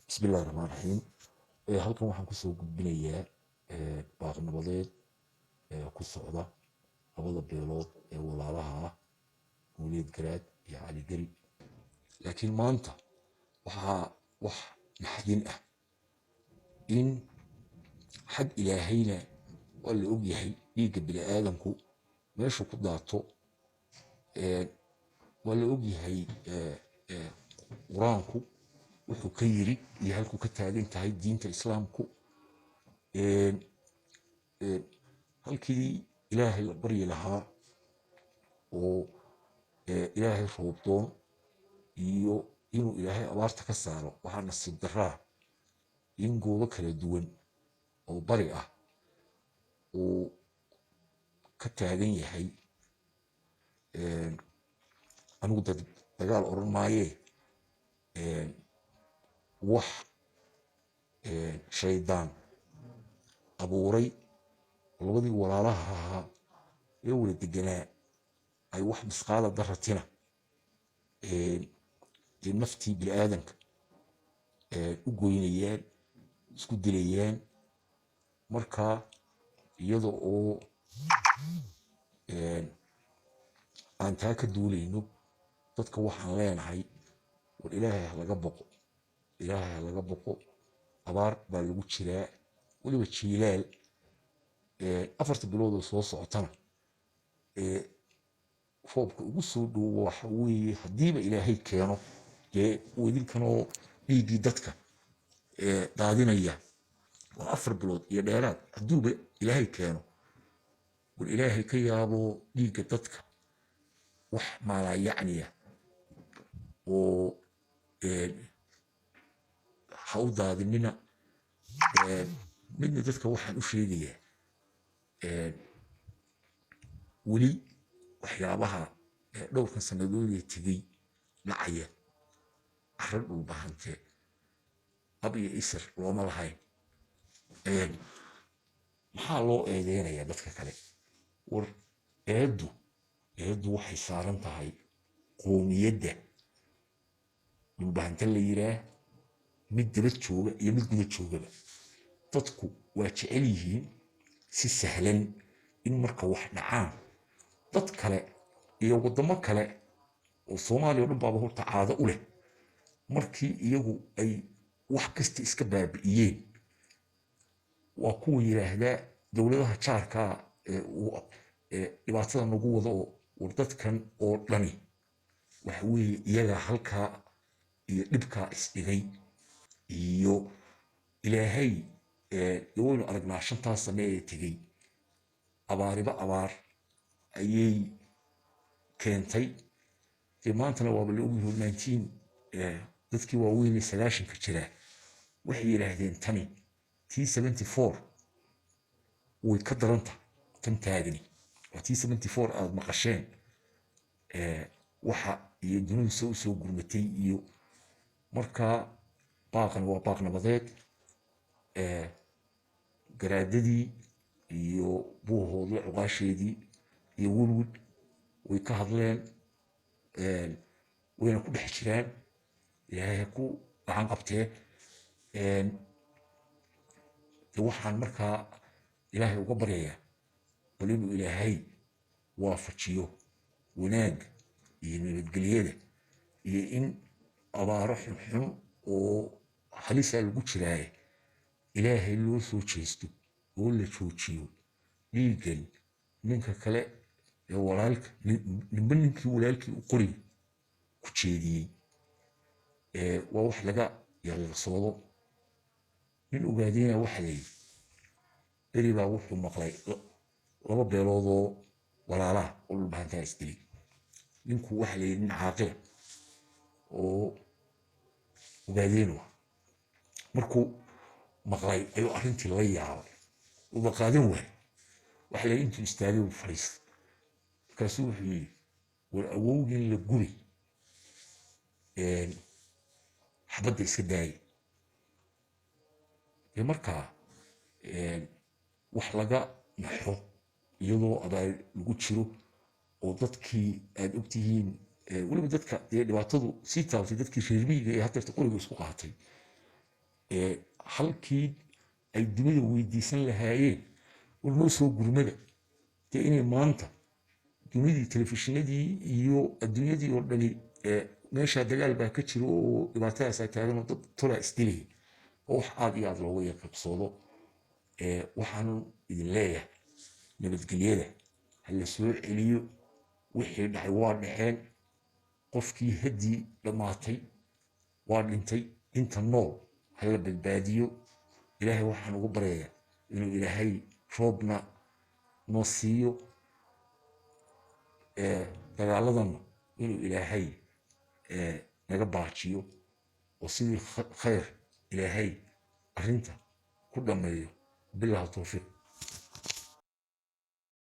بسم الله الرحمن الرحيم. halkan waxaan kusoo gudbinayaa baaq nabadeed ku socda labada beelood ee walaalaha ah Waliid Garaad iyo Cali Gari. laakiin maanta waxaa wax naxdin ah in xag ilaahayna waa la og yahay dhiigga bini'aadamku meeshu ku daato. waa la og yahay qur-aanku wuxuu ka yiri iyo halkuu ka taagan tahay diinta islaamku. halkii ilaahay la baryi lahaa oo ilaahay roobdoon iyo inuu ilaahay abaarta ka saaro, waxaa nasiib daraa in goobo kala duwan oo bari ah uu ka taagan yahay. anigu dagaal oran maayee wax shaydaan abuuray labadii walaalaha ahaa ee wada deganaa ay wax misqaala daratina dee naftii bini'aadanka u goynayaan, isku dilayaan. markaa iyada oo aan taa ka duulayno, dadka waxaan leenahay war ilaahay ha laga boqo, ilaahay ha laga boqo. abaar baa lagu jiraa, weliba jiilaal. 4 bilood oo soo socotana roobka ugu soo dhowo waxa weeye haddiiba ilaahay keeno, dee idinkanoo dhiiggii dadka daadinaya waa 4 bilood iyo dheeraad. hadduuba ilaahay keeno, war ilaahay ka yaabo dhiigga dadka wax maalayacniya oo ha u daadinina. midna dadka waxaan u sheegayaa weli waxyaabaha dhowrkan sannadoodee tegey dhacaya, arrin dhulbahante ab iyo isir looma lahayn. maxaa loo eedeynayaa dadka kale? war eeddu waxay saaran tahay qoomiyadda dhulbahante la yiraa, mid daba jooga iyo mid guda joogaba. dadku waa jecel yihiin si sahlan in marka wax dhacaan dad kale iyo waddamo kale oo Soomaaliya oo dhan baaba horta caado u leh, markii iyagu ay wax kasta iska baabi'iyeen waa kuwa yiraahdaa dowladaha jaarka dhibaatada nagu wada oo war dadkan oo dhani waxa weeye iyagaa halkaa iyo dhibkaa isdhigay. iyo ilaahay waynu aragnaa 5 sano ee tegey abaariba abaar ayay keentay. dee maantana waaba la ogyahay 19 dadkii waaweynee 90ka jira waxay yidhaahdeen tani tii 74 way ka daranta tan taagani. waa tii 74 aad maqasheen waxa iyo dunida u soo gurmatay. iyo markaa baaqan waa baaq nabadeed. garaadadii iyo buuhoodii cuqaasheedii iyo welwid way ka hadleen, wayna ku dhex jiraan. ilaahay ku gacan qabtee. waxaan markaa ilaahay uga baryayaa bal inuu ilaahay waafajiyo wanaagga iyo nabadgelyada, iyo in abaaro xunxun oo halisaa lagu jiraaye ilaahay loo soo jeesto oo la joojiyo dhiiggan ninka kale ee walaalka ninba ninkii walaalkii u qori ku jeediyey. waa wax laga yaqiiqsoodo. nin ogaadeyna waxa la yidhi beri baa wuxuu maqlay 2 beeloodoo walaalaha oo dhulbahantaa isdilay. ninku waxa la yidhi nin caaqila oo ogaadeen ah markuu maqlay ayuu arrintii la yaabay, uba qaadan waayay. waxa la yidhi intuu istaagay uu fadhiistay, markaasuu wuxuu yidhi war awowgin la gubay xabadda iska daayay. dee markaa wax laga naxo iyadoo abaar lagu jiro oo dadkii aad ogtihiin weliba dadka dee dhibaatadu sii taabatay dadkii reer miyiga ee hadeerta qoriga isku qaatay halkii ay dunida weydiisan lahaayeen war noo soo gurmada dee inay maanta dunidii telefishinadii iyo adduunyadii oo dhani meeshaa dagaal baa ka jiro oo dhibaatadaasaa taagan oo dad tolaa isdilaya oo wax aad iyo aad looga yaqabsoodo. waxaanu idin leeyahay nabadgelyada ha la soo celiyo. wixii dhacay waa dhaceen. qofkii haddii dhammaatay waa dhintay. inta nool ha la badbaadiyo. ilaahay waxaan ugu baryayaa inuu ilaahay roobna noo siiyo. dagaaladana inuu ilaahay naga baajiyo oo sidii khayr ilaahay arrinta ku dhammeeyo. billahi tawfiiq.